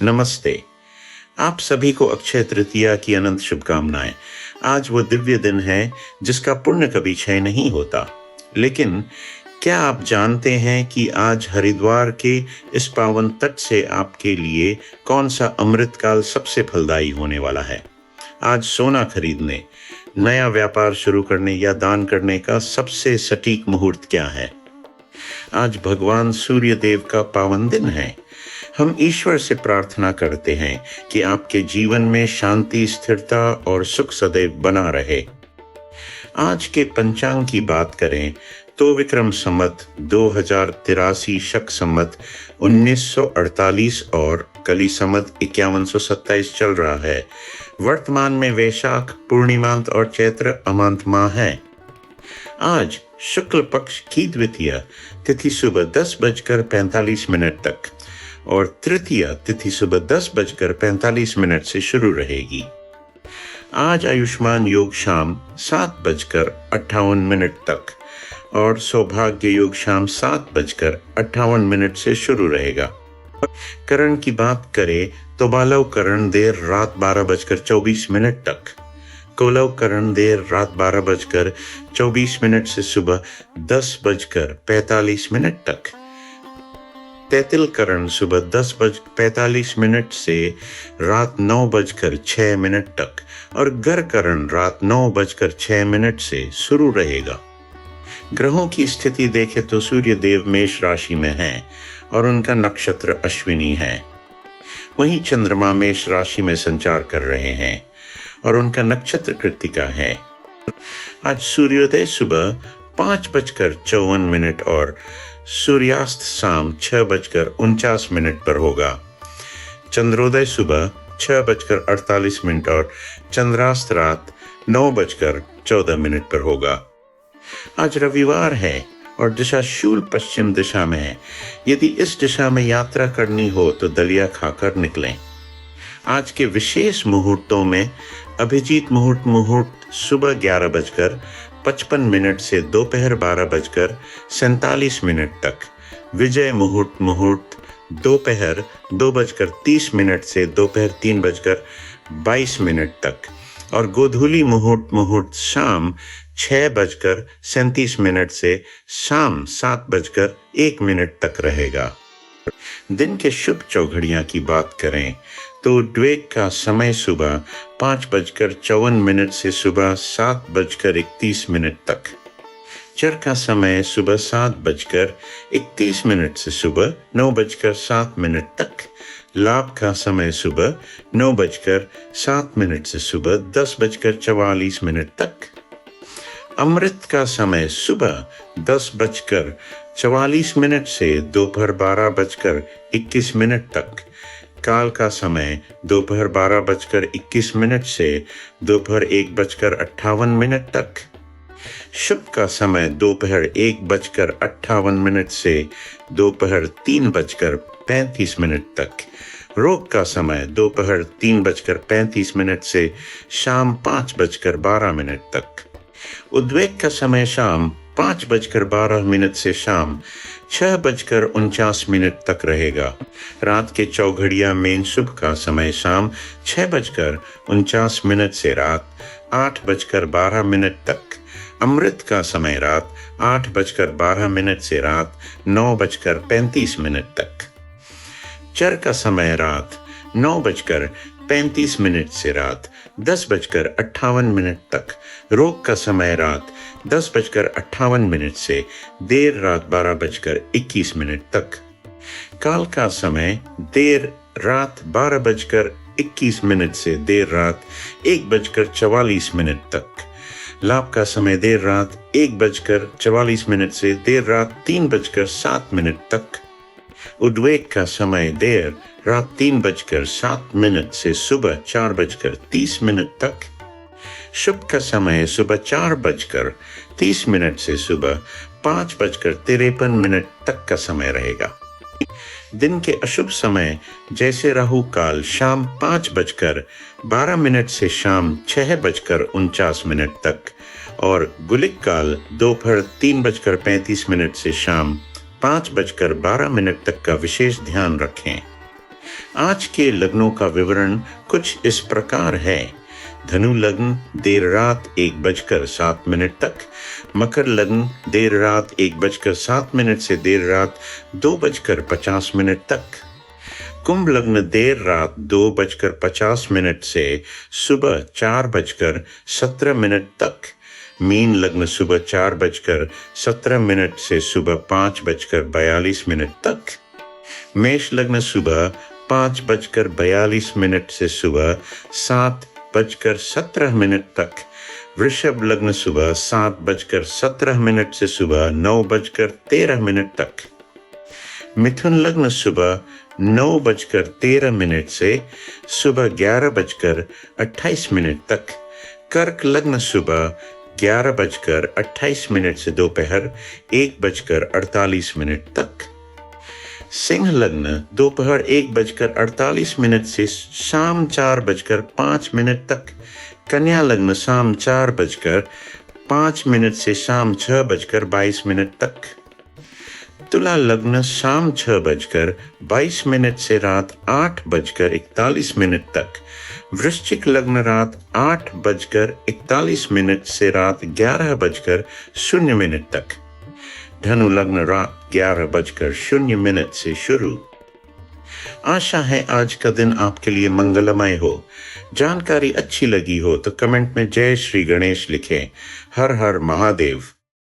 नमस्ते। आप सभी को अक्षय तृतीया की अनंत शुभकामनाएं। आज वो दिव्य दिन है जिसका पुण्य कभी क्षय नहीं होता। लेकिन क्या आप जानते हैं कि आज हरिद्वार के इस पावन तट से आपके लिए कौन सा अमृतकाल सबसे फलदायी होने वाला है? आज सोना खरीदने, नया व्यापार शुरू करने या दान करने का सबसे सटीक मुहूर्त क्या है? आज भगवान सूर्य देव का पावन दिन है। हम ईश्वर से प्रार्थना करते हैं कि आपके जीवन में शांति, स्थिरता और सुख सदैव बना रहे। आज के पंचांग की बात करें तो विक्रम संवत 2083 शक संवत 1948 और कली संवत 5127 चल रहा है। वर्तमान में वैशाख पूर्णिमांत और चैत्र अमांत माह है। आज शुक्ल पक्ष की द्वितीया तिथि सुबह 10:45 तक और तृतीया तिथि सुबह 10:45 से शुरू रहेगी। आज आयुष्मान योग शाम 7:58 तक और सौभाग्य योग शाम 7:58 से शुरू रहेगा। करण की बात करें तो बालव करण देर रात 12:24 तक, कोलव करण देर रात 12:24 से सुबह 10:45 तक, तैतिल करण सुबह 10:45 से रात 9:06 तक और गर करण रात 9:06 से शुरू रहेगा। ग्रहों की स्थिति देखें तो सूर्य देव मेष राशि में हैं और उनका नक्षत्र अश्विनी है। वहीं चंद्रमा मेष राशि में संचार कर रहे हैं और उनका नक्षत्र कृत्तिका है। आज सूर्योदय सुबह 5:54 और सूर्यास्त शाम 6:49 पर होगा। चंद्रोदय सुबह 6:48 और चंद्रास्त रात 9:14 पर होगा। आज रविवार है और दिशा शूल पश्चिम दिशा में है। यदि इस दिशा में यात्रा करनी हो तो दलिया खाकर निकलें। आज के विशेष मुहूर्तों में अभिजीत मुहूर्त सुबह 11:55 से दोपहर 12:47 तक, विजय मुहूर्त दोपहर 2:30 से दोपहर 3:22 तक और गोधूली मुहूर्त शाम 6:37 से शाम 7:01 तक रहेगा। दिन के शुभ चौघड़ियां की बात करें तो द्वेग का समय सुबह 5:54 से सुबह 7:31 तक, चर का समय सुबह 7:31 से सुबह 9:07 तक, लाभ का समय सुबह 9:07 से सुबह 10:44 तक, अमृत का समय सुबह 10:44 से दोपहर 12:21 तक, काल का समय दोपहर 12:21 से दोपहर 1:58 तक, शुभ का समय दोपहर 1:58 से दोपहर 3:35 तक, रोग का समय दोपहर 3:35 से शाम 5:12 तक, उद्वेग का समय शाम 5:12 से शाम 6:49 तक रहेगा। रात के चौघड़िया में शुभ का समय शाम 6:49 से रात 8:12 तक, अमृत का समय रात 8:12 से रात 9:35 तक, चर का समय रात 9:35 से रात 10:58 तक, रोग का समय रात 10:58 से देर रात 12:21 तक, काल का समय देर रात 12:21 से देर रात 1:44 तक, लाभ का समय देर रात 1:44 से देर रात 3:07 तक, उद्वेग का समय देर रात 3:07 से सुबह 4:30 तक, शुभ का समय सुबह 4:30 से सुबह 5:53 तक का समय रहेगा। दिन के अशुभ समय जैसे राहु काल शाम 5:12 से शाम 6:49 तक और गुलिक काल दोपहर 3:35 से शाम 5:12 तक का विशेष ध्यान रखें। आज के लग्नों का विवरण कुछ इस प्रकार है। धनु लग्न देर रात 1:07 तक, मकर लग्न देर रात 1:07 से देर रात 2:50 तक, कुंभ लग्न देर रात 2:50 से सुबह 4:17 तक, मीन लग्न सुबह 4:17 से सुबह 5:42 तक, मेष लग्न सुबह 5:42 से सुबह 7:17 तक, वृषभ लग्न सुबह 7:17 से सुबह 9:13 तक, मिथुन लग्न सुबह 9:13 से सुबह 11:28 तक, कर्क लग्न सुबह 11:28 से दोपहर 1:48 तक, सिंह लग्न दोपहर 1:48 से शाम 4:05 तक, कन्या लग्न शाम 4:05 से शाम 6:22 तक, तुला लग्न शाम 6:22 से रात 8:41 तक, वृश्चिक लग्न रात 8:41 से रात 11:00 तक, धनु लग्न रात 11:00 से शुरू। आशा है आज का दिन आपके लिए मंगलमय हो। जानकारी अच्छी लगी हो तो कमेंट में जय श्री गणेश लिखें। हर हर महादेव।